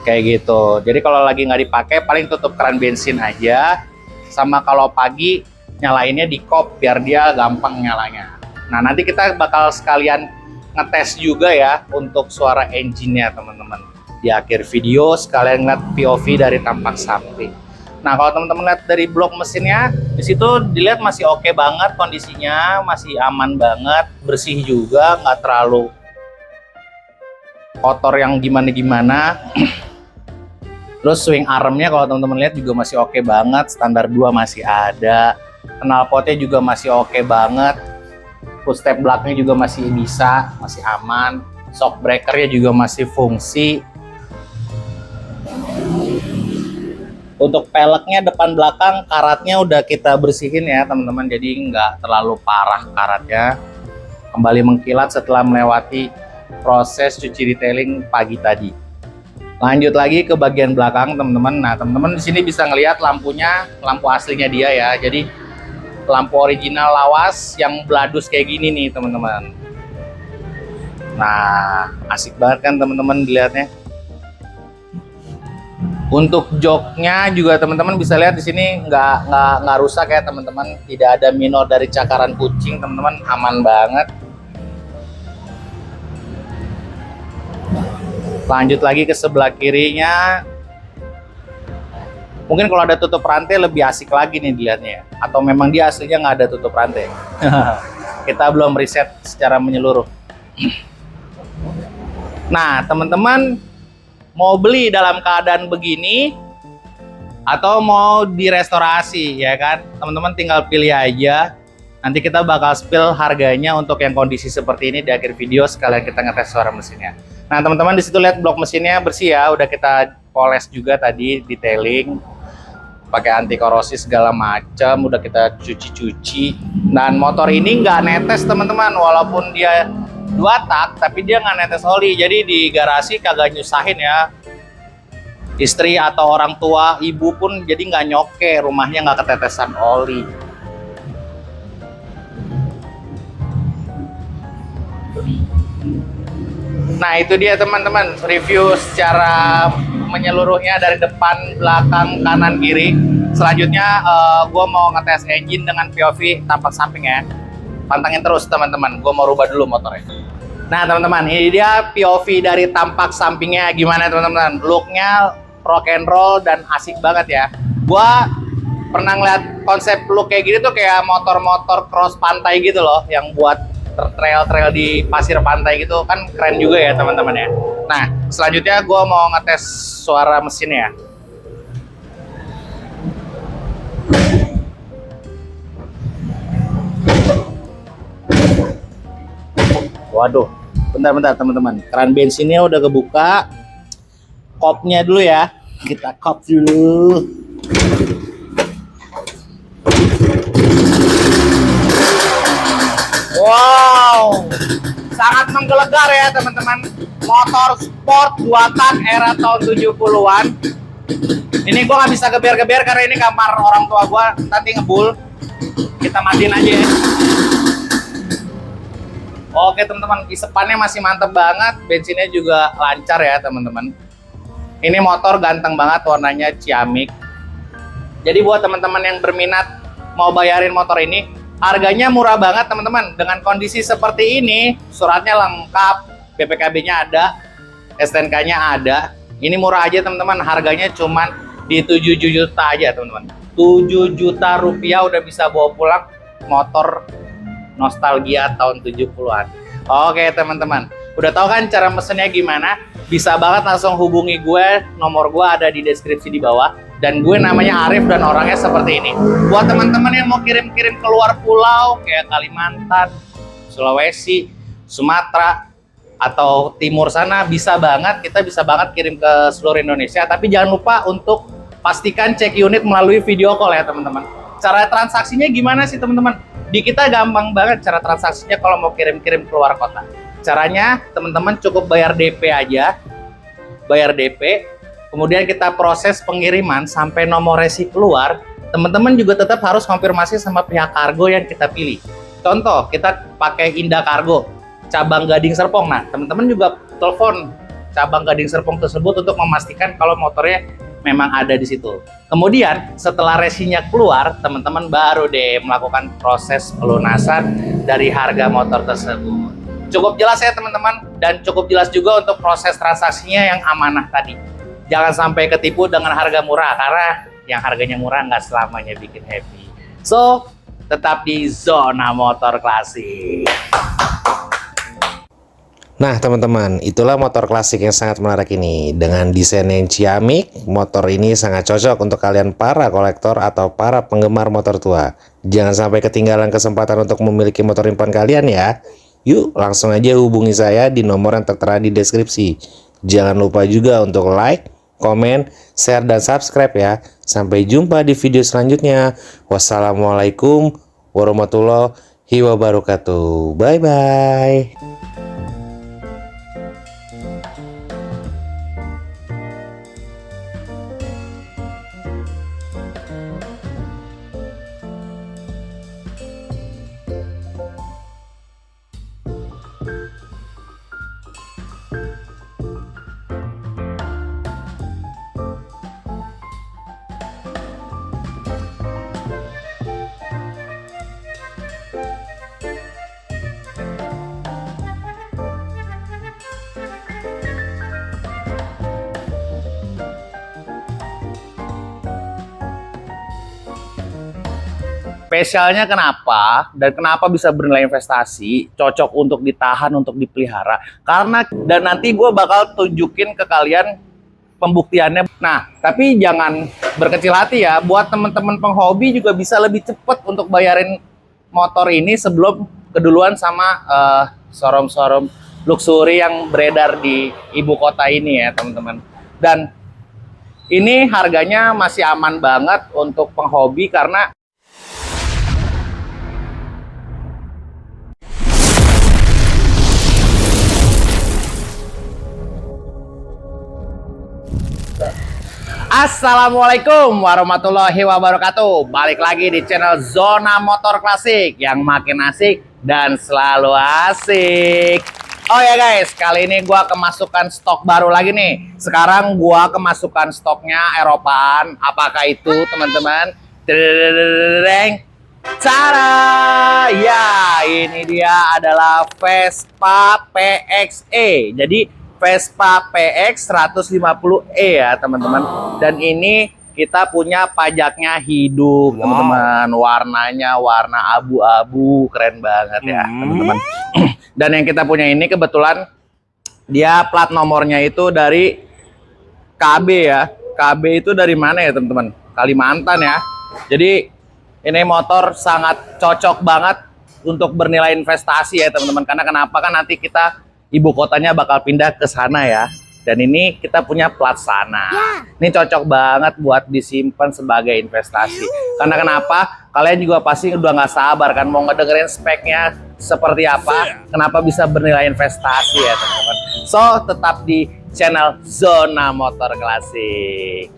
Kayak gitu. Jadi kalau lagi nggak dipakai paling tutup keran bensin aja, sama kalau pagi nyalainnya di kop biar dia gampang nyalanya. Nah, nanti kita bakal sekalian ngetes juga ya untuk suara engine-nya teman-teman. Di akhir video sekalian ngeliat POV dari tampak samping. Nah, kalau teman-teman lihat dari blok mesinnya, di situ dilihat masih oke banget kondisinya, masih aman banget, bersih juga, nggak terlalu kotor yang gimana-gimana. Terus swing armnya kalau teman-teman lihat juga masih oke banget, standar 2 masih ada, knalpotnya juga masih oke banget, footstep belakangnya juga masih bisa, masih aman, shock breakernya juga masih fungsi. Untuk peleknya depan belakang karatnya udah kita bersihin ya teman-teman, jadi nggak terlalu parah karatnya, kembali mengkilat setelah melewati proses cuci detailing pagi tadi. Lanjut lagi ke bagian belakang teman-teman. Nah, teman-teman di sini bisa ngelihat lampunya, lampu aslinya dia ya. Jadi lampu original lawas yang bladus kayak gini nih teman-teman. Nah, asik banget kan teman-teman dilihatnya. Untuk joknya juga teman-teman bisa lihat di sini nggak rusak ya teman-teman. Tidak ada minor dari cakaran kucing teman-teman, aman banget. Lanjut lagi ke sebelah kirinya. Mungkin kalau ada tutup rantai lebih asik lagi nih dilihatnya. Atau memang dia aslinya nggak ada tutup rantai. Kita belum riset secara menyeluruh. Nah, teman-teman mau beli dalam keadaan begini atau mau direstorasi ya kan? Teman-teman tinggal pilih aja. Nanti kita bakal spill harganya untuk yang kondisi seperti ini di akhir video, sekalian kita ngetes suara mesinnya. Nah, teman-teman di situ lihat blok mesinnya bersih ya, udah kita poles juga tadi, detailing, pakai anti korosi segala macam, udah kita cuci-cuci. Dan motor ini nggak netes teman-teman, walaupun dia 2 tak, tapi dia nggak netes oli. Jadi di garasi kagak nyusahin ya. Istri atau orang tua, ibu pun jadi nggak nyoke, rumahnya nggak ketetesan oli. Nah, itu dia teman-teman, review secara menyeluruhnya dari depan, belakang, kanan, kiri. Selanjutnya gue mau ngetes engine dengan POV tampak samping ya. Pantengin terus teman-teman, gue mau rubah dulu motornya. Nah teman-teman, ini dia POV dari tampak sampingnya. Gimana teman-teman? Looknya rock and roll dan asik banget ya. Gue pernah ngeliat konsep look kayak gini tuh kayak motor-motor cross pantai gitu loh, yang buat trail-trail di pasir pantai gitu kan, keren juga ya teman-teman ya. Nah, selanjutnya gue mau ngetes suara mesinnya. Waduh, bentar-bentar teman-teman, keran bensinnya udah kebuka. Kopnya dulu ya, kita kop dulu. Wow, sangat menggelegar ya teman-teman. Motor sport 2 tak era tahun 70-an Ini gue nggak bisa geber-geber karena ini kamar orang tua gue, nanti ngebul. Kita matiin aja ya. Oke teman-teman, isepannya masih mantep banget, bensinnya juga lancar ya teman-teman. Ini motor ganteng banget, warnanya ciamik. Jadi buat teman-teman yang berminat mau bayarin motor ini, harganya murah banget teman-teman. Dengan kondisi seperti ini, suratnya lengkap, BPKB-nya ada, STNK-nya ada. Ini murah aja teman-teman, harganya cuman di 7 juta aja teman-teman. 7 juta rupiah udah bisa bawa pulang motor nostalgia tahun 70-an. Oke teman-teman, udah tahu kan cara mesennya gimana? Bisa banget langsung hubungi gue, nomor gue ada di deskripsi di bawah. Dan gue namanya Arif dan orangnya seperti ini. Buat teman-teman yang mau kirim-kirim keluar pulau kayak Kalimantan, Sulawesi, Sumatera, atau timur sana, bisa banget, kita bisa banget kirim ke seluruh Indonesia. Tapi jangan lupa untuk pastikan cek unit melalui video call ya teman-teman. Cara transaksinya gimana sih teman-teman? Di kita gampang banget cara transaksinya kalau mau kirim-kirim keluar kota. Caranya teman-teman cukup bayar DP aja. Bayar DP, kemudian kita proses pengiriman sampai nomor resi keluar. Teman-teman juga tetap harus konfirmasi sama pihak kargo yang kita pilih. Contoh, kita pakai Indah Kargo, cabang Gading Serpong. Nah, teman-teman juga telepon cabang Gading Serpong tersebut untuk memastikan kalau motornya memang ada di situ. Kemudian setelah resinya keluar, teman-teman baru deh melakukan proses pelunasan dari harga motor tersebut. Cukup jelas ya teman-teman, dan cukup jelas juga untuk proses transaksinya yang amanah tadi. Jangan sampai ketipu dengan harga murah, karena yang harganya murah nggak selamanya bikin happy. So, tetap di Zona Motor Klasik. Nah teman-teman, itulah motor klasik yang sangat menarik ini. Dengan desain yang ciamik, motor ini sangat cocok untuk kalian para kolektor atau para penggemar motor tua. Jangan sampai ketinggalan kesempatan untuk memiliki motor impian kalian ya. Yuk langsung aja hubungi saya di nomor yang tertera di deskripsi. Jangan lupa juga untuk like, komen, share, dan subscribe ya. Sampai jumpa di video selanjutnya. Wassalamualaikum warahmatullahi wabarakatuh. Bye-bye. Spesialnya kenapa dan kenapa bisa bernilai investasi, cocok untuk ditahan, untuk dipelihara. Karena dan nanti gue bakal tunjukin ke kalian pembuktiannya. Nah, tapi jangan berkecil hati ya. Buat teman-teman penghobi juga bisa lebih cepat untuk bayarin motor ini sebelum keduluan sama showroom-showroom luxury yang beredar di ibu kota ini ya teman-teman. Dan ini harganya masih aman banget untuk penghobi karena Assalamualaikum warahmatullahi wabarakatuh. Balik lagi di channel Zona Motor Klasik yang makin asik dan selalu asik. Oh ya guys, kali ini gua kemasukan stok baru lagi nih. Sekarang gua kemasukan stoknya Eropaan. Apakah itu teman-teman? Cara ya, ini dia adalah Vespa PXE. Jadi Vespa PX 150E ya teman-teman. Dan ini kita punya pajaknya hidup teman-teman. Warnanya warna abu-abu, keren banget ya teman-teman. Dan yang kita punya ini kebetulan dia plat nomornya itu dari KB ya. KB itu dari mana ya teman-teman? Kalimantan ya. Jadi ini motor sangat cocok banget untuk bernilai investasi ya teman-teman. Karena kenapa kan nanti kita ibu kotanya bakal pindah ke sana ya. Dan ini kita punya plat sana. Ini cocok banget buat disimpan sebagai investasi. Karena kenapa? Kalian juga pasti udah nggak sabar kan mau ngedengerin speknya seperti apa. Kenapa bisa bernilai investasi ya teman-teman. So, tetap di channel Zona Motor Klasik.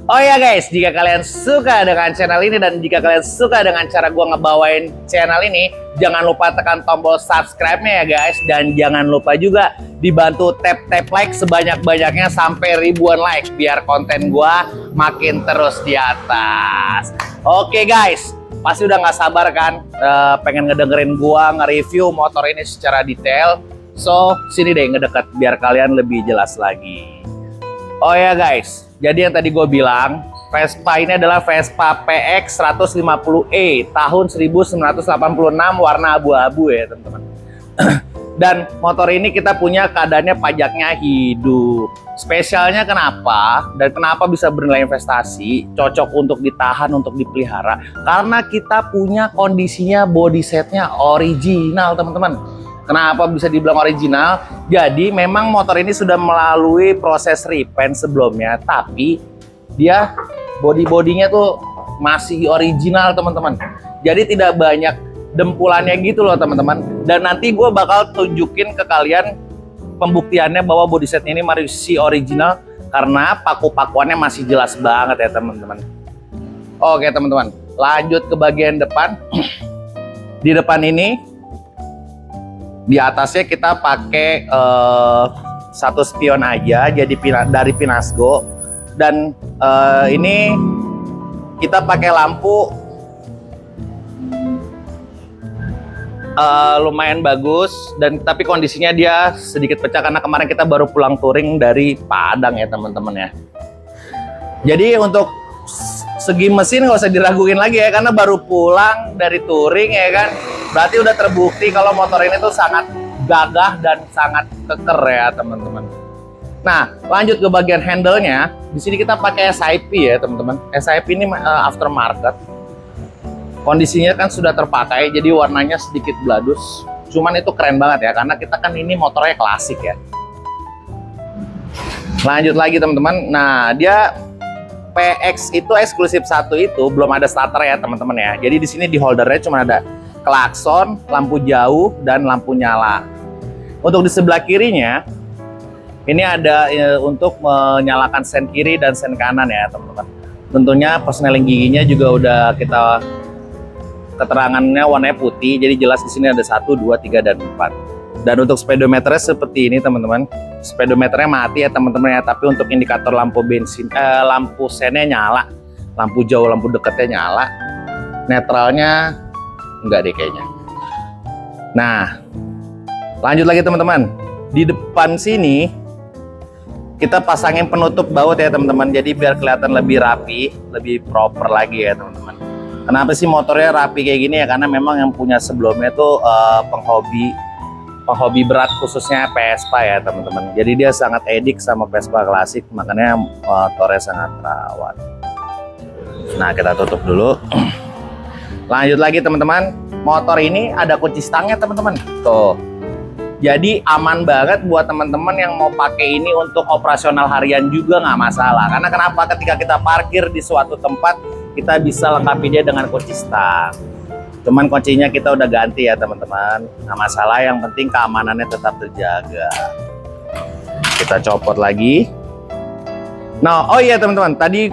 Oh ya guys, jika kalian suka dengan channel ini dan jika kalian suka dengan cara gua ngebawain channel ini, jangan lupa tekan tombol subscribe-nya ya guys. Dan jangan lupa juga dibantu tap like sebanyak-banyaknya sampai ribuan like biar konten gua makin terus di atas. Oke guys, pasti udah nggak sabar kan pengen ngedengerin gua nge-review motor ini secara detail. So, sini deh ngedeket biar kalian lebih jelas lagi. Oh ya guys, jadi yang tadi gue bilang, Vespa ini adalah Vespa PX 150E tahun 1986 warna abu-abu ya teman-teman. Dan motor ini kita punya keadaannya pajaknya hidup. Spesialnya kenapa? Dan kenapa bisa bernilai investasi? Cocok untuk ditahan, untuk dipelihara. Karena kita punya kondisinya body setnya original teman-teman. Kenapa bisa dibilang original? Jadi memang motor ini sudah melalui proses repaint sebelumnya, tapi dia body-bodinya tuh masih original teman-teman. Jadi tidak banyak dempulannya gitu loh teman-teman. Dan nanti gue bakal tunjukin ke kalian pembuktiannya bahwa body set ini masih original karena paku-pakuannya masih jelas banget ya teman-teman. Oke teman-teman, lanjut ke bagian depan. Di depan ini, di atasnya kita pakai satu spion aja, jadi dari Pinasco. Dan ini kita pakai lampu lumayan bagus, dan tapi kondisinya dia sedikit pecah karena kemarin kita baru pulang touring dari Padang ya teman-teman ya. Jadi untuk segi mesin nggak usah diraguin lagi ya, karena baru pulang dari touring ya kan. Berarti udah terbukti kalau motor ini tuh sangat gagah dan sangat keker ya teman-teman. Nah, lanjut ke bagian handle-nya. Di sini kita pakai SIP ya teman-teman. SIP ini aftermarket. Kondisinya kan sudah terpakai, jadi warnanya sedikit bladus. Cuman itu keren banget ya, karena kita kan ini motornya klasik ya. Lanjut lagi teman-teman. Nah, dia PX itu eksklusif satu itu belum ada starter ya teman-teman ya. Jadi di sini di holdernya cuma ada klakson, lampu jauh, dan lampu nyala. Untuk di sebelah kirinya, ini ada untuk menyalakan sen kiri dan sen kanan ya teman-teman. Tentunya persneling giginya juga udah kita keterangannya warnanya putih, jadi jelas di sini ada 1, 2, 3, dan 4. Dan untuk speedometernya seperti ini teman-teman. Speedometernya mati ya teman-teman ya, tapi untuk indikator lampu bensin, lampu sennya nyala, lampu jauh, lampu dekatnya nyala, netralnya enggak deh kayaknya. Nah, lanjut lagi teman-teman. Di depan sini kita pasangin penutup baut ya teman-teman. Jadi biar kelihatan lebih rapi, lebih proper lagi ya teman-teman. Kenapa sih motornya rapi kayak gini ya? Karena memang yang punya sebelumnya tuh penghobi berat, khususnya Vespa ya teman-teman. Jadi dia sangat edik sama Vespa klasik, makanya motornya sangat rawat. Nah, kita tutup dulu. Lanjut lagi teman-teman, motor ini ada kunci stangnya teman-teman. Tuh, jadi aman banget buat teman-teman yang mau pakai ini untuk operasional harian juga nggak masalah. Karena kenapa? Ketika kita parkir di suatu tempat, kita bisa lengkapi dia dengan kunci stang. Cuman kuncinya kita udah ganti ya teman-teman, nggak masalah. Yang penting keamanannya tetap terjaga. Kita copot lagi. Nah, oh iya teman-teman, tadi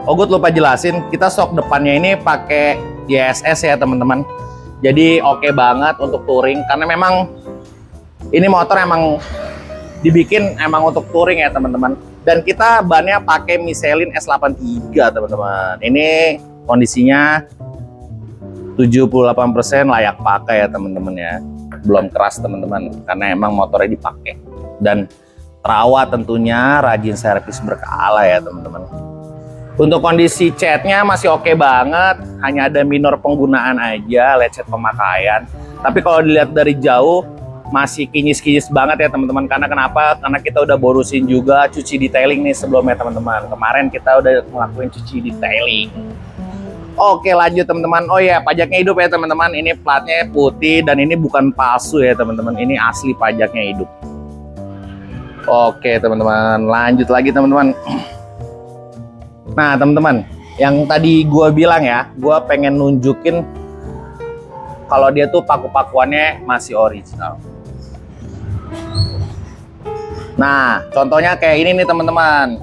Ogut lupa jelasin, kita sok depannya ini pakai YSS ya teman-teman. Jadi oke banget untuk touring, karena memang ini motor emang dibikin emang untuk touring ya teman-teman. Dan kita bannya pakai Michelin S83 teman-teman. Ini kondisinya 78% layak pakai ya teman-teman ya. Belum keras teman-teman, karena emang motornya dipakai. Dan terawat tentunya, rajin servis berkala ya teman-teman. Untuk kondisi catnya masih oke banget, hanya ada minor penggunaan aja, lecet pemakaian. Tapi kalau dilihat dari jauh masih kinyis-kinyis banget ya teman-teman. Karena kenapa? Karena kita udah borusin juga cuci detailing nih sebelumnya teman-teman. Kemarin kita udah ngelakuin cuci detailing. Oke, lanjut teman-teman. Oh ya, pajaknya hidup ya teman-teman. Ini platnya putih dan ini bukan palsu ya teman-teman. Ini asli pajaknya hidup. Oke teman-teman, lanjut lagi teman-teman. Nah teman-teman, yang tadi gue bilang ya, gue pengen nunjukin kalau dia tuh paku-pakuannya masih original. Nah contohnya kayak ini nih teman-teman.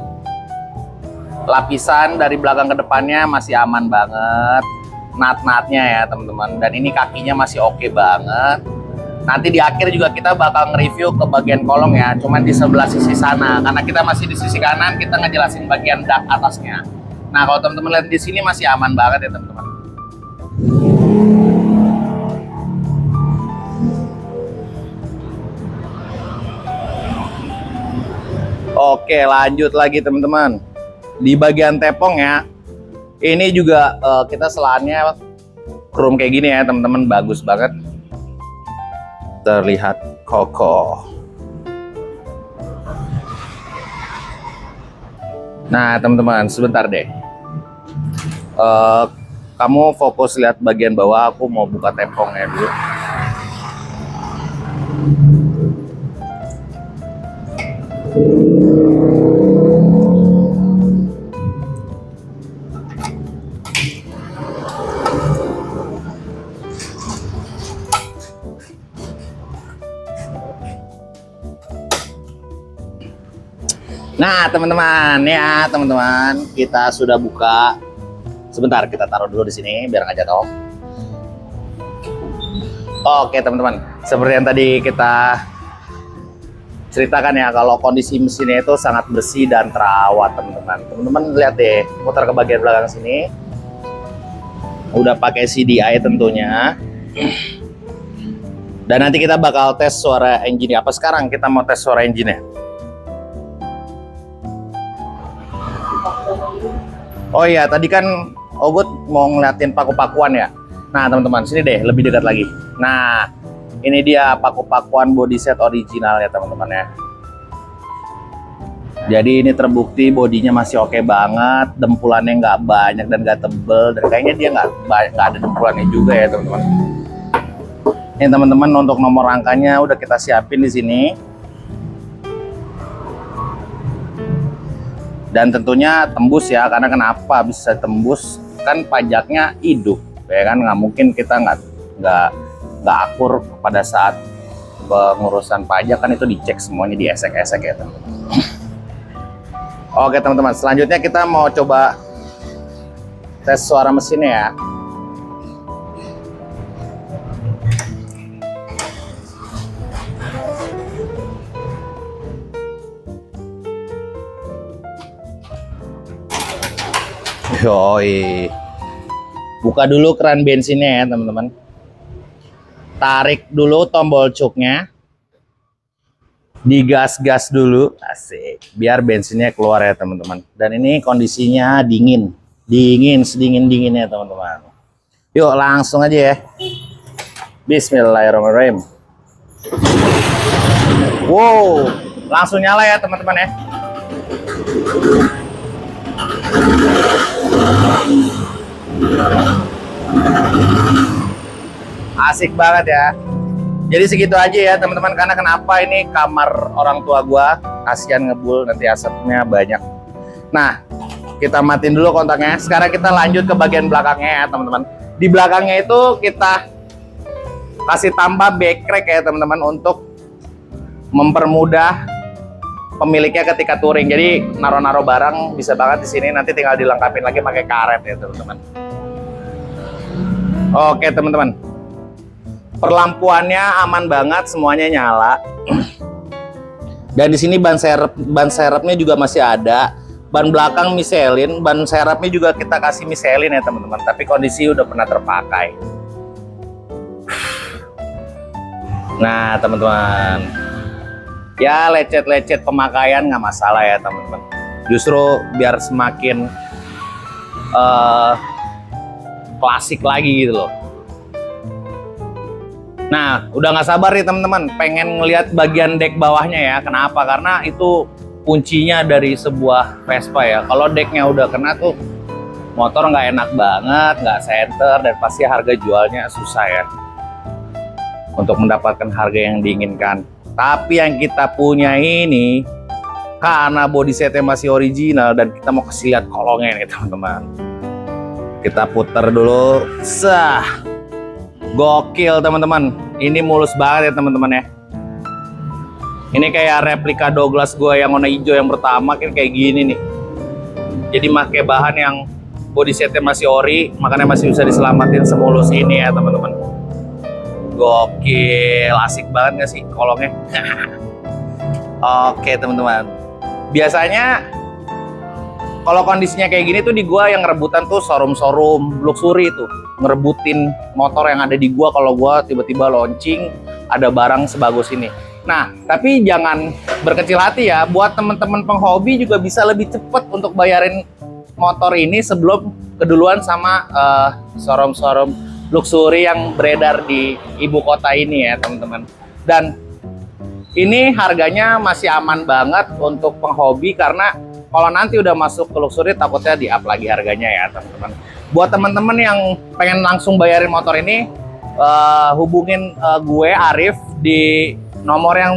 Lapisan dari belakang ke depannya masih aman banget. Nat-natnya ya teman-teman. Dan ini kakinya masih oke banget. Nanti di akhir juga kita bakal nge-review ke bagian kolong ya. Cuman di sebelah sisi sana. Karena kita masih di sisi kanan, kita ngejelasin bagian dak atasnya. Nah, kalau teman-teman lihat di sini masih aman banget ya teman-teman. Oke, lanjut lagi teman-teman. Di bagian tepong ya, ini juga kita selaannya chrome kayak gini ya teman-teman, bagus banget, terlihat kokoh. Nah teman-teman, sebentar deh, kamu fokus lihat bagian bawah, aku mau buka tepongnya dulu. Nah teman-teman ya, teman-teman kita sudah buka. Sebentar, kita taruh dulu di sini biar nggak jatuh. Oke teman-teman, seperti yang tadi kita ceritakan ya, kalau kondisi mesinnya itu sangat bersih dan terawat teman-teman. Teman-teman lihat deh, putar ke bagian belakang sini. Udah pakai CDI tentunya. Dan nanti kita bakal tes suara engine. Apa sekarang kita mau tes suara engine-nya? Oh iya, tadi kan Ogut mau ngeliatin paku-pakuan ya. Nah teman-teman, sini deh, lebih dekat lagi. Nah, ini dia paku-pakuan body set original ya teman-teman ya. Jadi ini terbukti bodinya masih oke banget, dempulannya nggak banyak dan nggak tebel, dan kayaknya dia nggak ada dempulannya juga ya teman-teman. Ini teman-teman, untuk nomor rangkanya udah kita siapin di sini. Dan tentunya tembus ya, karena kenapa bisa tembus, kan pajaknya hidup ya kan, nggak mungkin kita nggak akur pada saat pengurusan pajak, kan itu dicek semuanya, diesek-esek ya teman-teman. Oke teman-teman, selanjutnya kita mau coba tes suara mesinnya ya. Yoi, buka dulu keran bensinnya ya teman-teman. Tarik dulu tombol cuknya, digas-gas dulu, asik, biar bensinnya keluar ya teman-teman. Dan ini kondisinya dingin, sedingin-dinginnya teman-teman. Yuk langsung aja ya. Bismillahirrahmanirrahim. Wow, langsung nyala ya teman-teman ya. Asik banget ya. Jadi segitu aja ya teman-teman, karena kenapa, ini kamar orang tua gua, kasihan ngebul, nanti asapnya banyak. Nah, kita matiin dulu kontaknya. Sekarang kita lanjut ke bagian belakangnya ya teman-teman. Di belakangnya itu kita kasih tambah backrest ya teman-teman, untuk mempermudah pemiliknya ketika touring. Jadi naro-naro barang bisa banget di sini, nanti tinggal dilengkapin lagi pakai karet ya teman-teman. Oke teman-teman, perlampuannya aman banget, semuanya nyala. Dan di sini ban serepnya juga masih ada. Ban belakang Michelin, ban serepnya juga kita kasih Michelin ya teman-teman, tapi kondisi udah pernah terpakai. Nah teman-teman, ya lecet-lecet pemakaian nggak masalah ya teman-teman. Justru biar semakin klasik lagi gitu loh. Nah, udah nggak sabar nih teman-teman, pengen ngelihat bagian dek bawahnya ya. Kenapa? Karena itu kuncinya dari sebuah Vespa ya. Kalau deknya udah kena tuh, motor nggak enak banget, nggak center, dan pasti harga jualnya susah ya untuk mendapatkan harga yang diinginkan. Tapi yang kita punya ini, karena body setnya masih original, dan kita mau kasih lihat kolongnya nih teman-teman. Kita putar dulu, sah, gokil teman-teman. Ini mulus banget ya teman-teman ya. Ini kayak replika Douglas gue yang warna hijau yang pertama, kan kayak gini nih. Jadi pakai bahan yang body setnya masih ori, makanya masih bisa diselamatin semulus ini ya teman-teman. Gokil, asik banget gak sih kolongnya? Oke teman-teman, biasanya kalau kondisinya kayak gini tuh di gua yang rebutan tuh showroom luxury tuh, ngerebutin motor yang ada di gua kalau gua tiba-tiba launching ada barang sebagus ini. Nah, tapi jangan berkecil hati ya, buat teman-teman penghobi juga bisa lebih cepet untuk bayarin motor ini sebelum keduluan sama showroom-showroom luxury yang beredar di ibu kota ini ya teman-teman. Dan ini harganya masih aman banget untuk penghobi karena kalau nanti udah masuk ke luxury takutnya di-up lagi harganya ya teman-teman. Buat teman-teman yang pengen langsung bayarin motor ini, hubungin gue Arif di nomor yang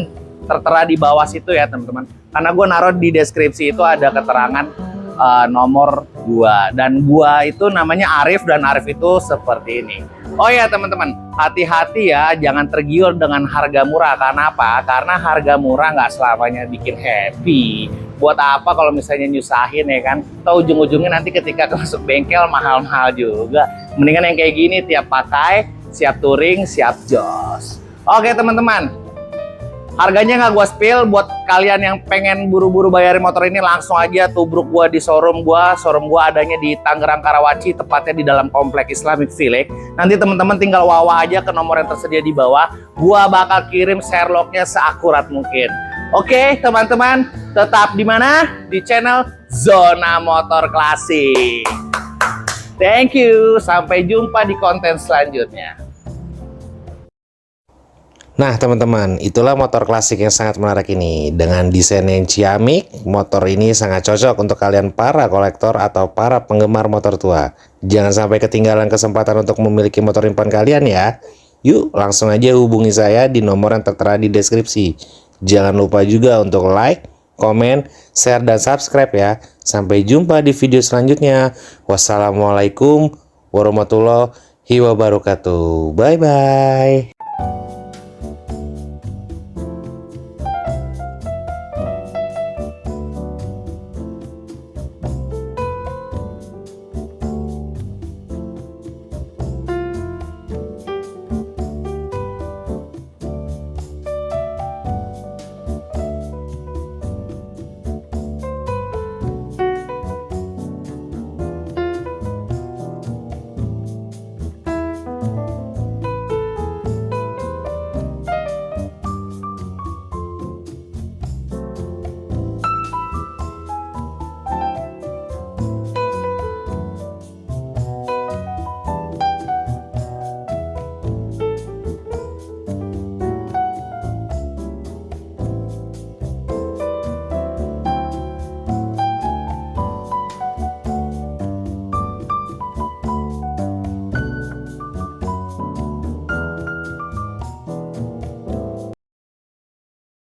tertera di bawah situ ya teman-teman. Karena gue naruh di deskripsi itu ada keterangan nomor gua, dan gua itu namanya Arif dan Arif itu seperti ini. Oh ya teman-teman, hati-hati ya, jangan tergiur dengan harga murah. Karena apa? Karena harga murah nggak selamanya bikin happy. Buat apa kalau misalnya nyusahin ya kan? Tahu ujung-ujungnya nanti ketika masuk bengkel mahal-mahal juga. Mendingan yang kayak gini tiap pakai, siap touring, siap jos. Oke teman-teman. Harganya nggak gua spill, buat kalian yang pengen buru-buru bayarin motor ini langsung aja tubruk gua di showroom gua. Showroom gua adanya di Tangerang Karawaci, tepatnya di dalam komplek Islamic Village. Nanti teman-teman tinggal wawa aja ke nomor yang tersedia di bawah. Gua bakal kirim Sherlocknya seakurat mungkin. Oke teman-teman, tetap di mana? Di channel Zona Motor Klasik. Thank you, sampai jumpa di konten selanjutnya. Nah teman-teman, itulah motor klasik yang sangat menarik ini. Dengan desain yang ciamik, motor ini sangat cocok untuk kalian para kolektor atau para penggemar motor tua. Jangan sampai ketinggalan kesempatan untuk memiliki motor impian kalian ya. Yuk langsung aja hubungi saya di nomor yang tertera di deskripsi. Jangan lupa juga untuk like, komen, share, dan subscribe ya. Sampai jumpa di video selanjutnya. Wassalamualaikum warahmatullahi wabarakatuh. Bye-bye.